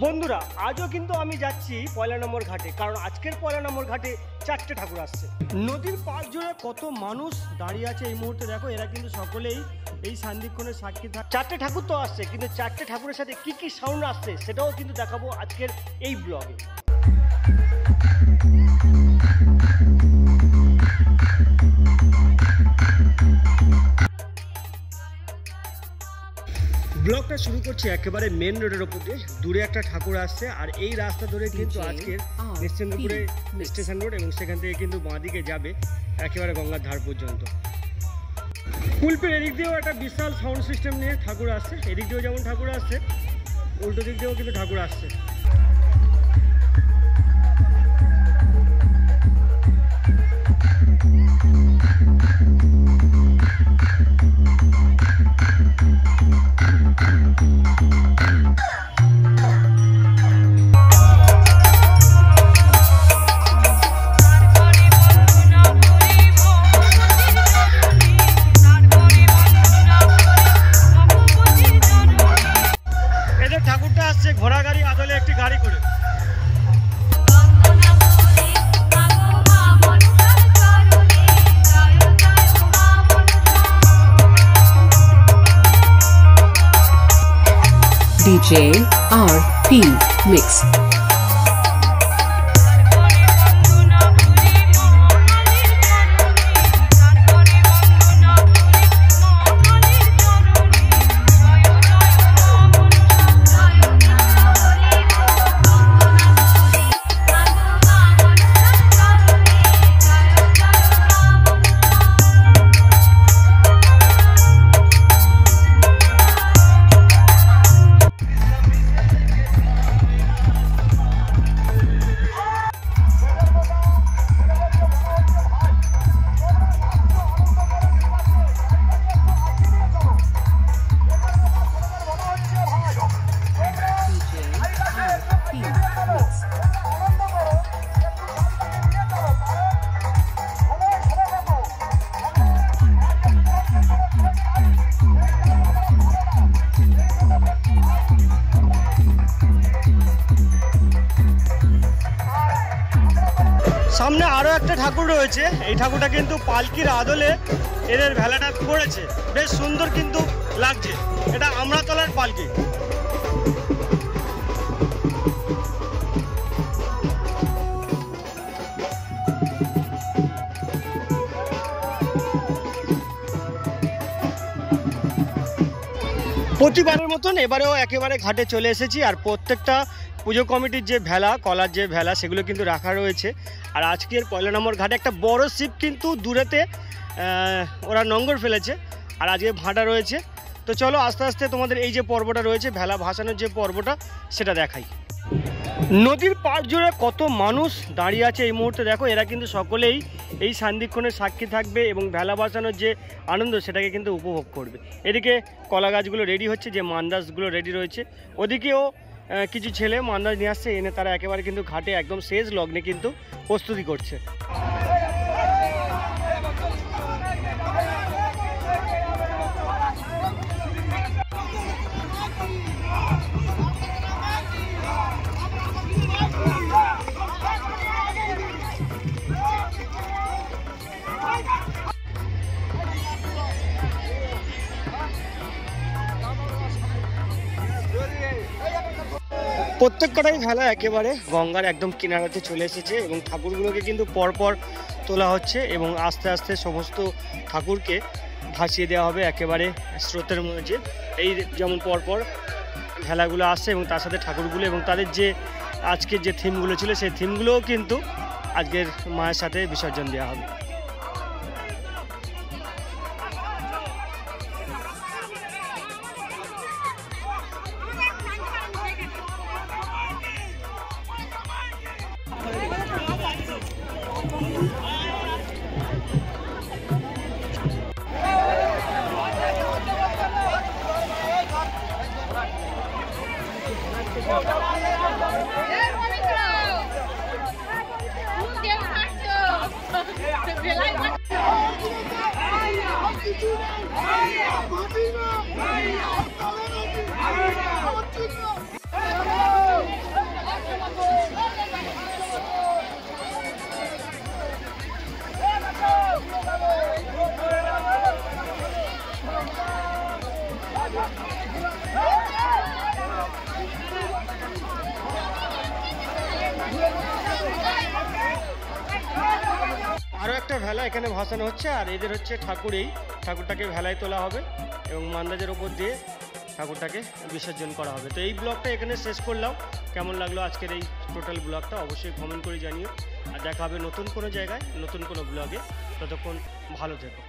বন্ধুরা আজও কিন্তু আমি যাচ্ছি পয়লা নম্বর ঘাটে, কারণ আজকের পয়লা নম্বর ঘাটে 4টে ঠাকুর আসছে। নদীর পাশ জুড়ে কত মানুষ দাঁড়িয়ে আছে এই মুহূর্তে, দেখো এরা কিন্তু সকলেই এই সান্দিক্ষণের সাক্ষী থাকে। 4টে ঠাকুর তো আসছে, কিন্তু 4টে ঠাকুরের সাথে কি কি সাউন্ড আসছে সেটাও কিন্তু দেখাবো আজকের এই ব্লগে। ব্লগটা শুরু করছি একেবারে মেন রোডের ওপর দিয়ে। দূরে একটা ঠাকুর আসছে আর এই রাস্তা ধরে কিন্তু আজকের নিশ্চিন্তপুরে স্টেশন রোড, এবং সেখান থেকে কিন্তু বাঁদিকে যাবে একেবারে গঙ্গার ধার পর্যন্ত। পুলপের এদিক দিয়েও একটা বিশাল সাউন্ড সিস্টেম নিয়ে ঠাকুর আসছে, এদিক দিয়েও যেমন ঠাকুর আসছে, উল্টো দিক দিয়েও কিন্তু ঠাকুর আসছে। ঠাকুরটা আসছে ঘোড়া গাড়ি আদলে একটি গাড়ি করে। DJ RP Mix. সামনে আরো একটা ঠাকুর রয়েছে, এই ঠাকুরটা কিন্তু পালকির আদলে এদের ভেলাটা করেছে, বেশ সুন্দর কিন্তু লাগছে। এটা আমরাতলার পালকি। প্রতিবারের মতন এবারেও একেবারে ঘাটে চলে এসেছি, আর প্রত্যেকটা পুজো কমিটির যে ভেলা, কলার যে ভেলা, সেগুলো কিন্তু রাখা রয়েছে। আর আজকের পয়লা নম্বর ঘাটে একটা বড় শিব কিন্তু দূরেতে ওরা নোঙর ফেলেছে, আর আজকে ভাঁটা রয়েছে। তো চলো আস্তে আস্তে তোমাদের এই যে পর্বটা রয়েছে, ভেলা ভাসানোর যে পর্বটা, সেটা দেখাই। নদীর পাশ জুড়ে কত মানুষ দাঁড়িয়ে আছে এই মুহূর্তে, দেখো এরা কিন্তু সকলেই এই সান্দিক্ষণের সাক্ষী থাকবে এবং ভেলা ভাসানোর যে আনন্দ সেটাকে কিন্তু উপভোগ করবে। এদিকে কলা গাছগুলো রেডি হচ্ছে, যে মান্দাসগুলো রেডি রয়েছে, ওদিকেও কিছু ছেলে মান্দাস নিয়ে আসছে, এনে তারা একেবারে কিন্তু ঘাটে একদম শেষ লগ্নে কিন্তু প্রস্তুতি করছে। প্রত্যেকটাই ভেলা একেবারে গঙ্গার একদম কিনারাতে চলে এসেছে, এবং ঠাকুরগুলোকে কিন্তু পরপর তোলা হচ্ছে, এবং আস্তে আস্তে সমস্ত ঠাকুরকে ভাসিয়ে দেওয়া হবে একেবারে স্রোতের মধ্যে। এই যেমন পরপর ভেলাগুলো আসছে, এবং তার সাথে ঠাকুরগুলো, এবং তাদের যে আজকের যে থিমগুলো ছিল সেই থিমগুলোও কিন্তু আজকের মায়ের সাথে বিসর্জন দেওয়া হবে। একটা ভেলা এখানে ভাসানো হচ্ছে, আর এদের হচ্ছে ঠাকুর, এই ঠাকুরটাকে ভেলায় তোলা হবে এবং মান্দাজের ওপর দিয়ে ঠাকুরটাকে বিসর্জন করা হবে। তো এই ব্লগটা এখানে শেষ করলাম। কেমন লাগলো আজকের এই টোটাল ব্লগটা অবশ্যই কমেন্ট করে জানিও, আর দেখা হবে নতুন কোনো জায়গায় নতুন কোনো ব্লগে। ততক্ষণ ভালো থেকো।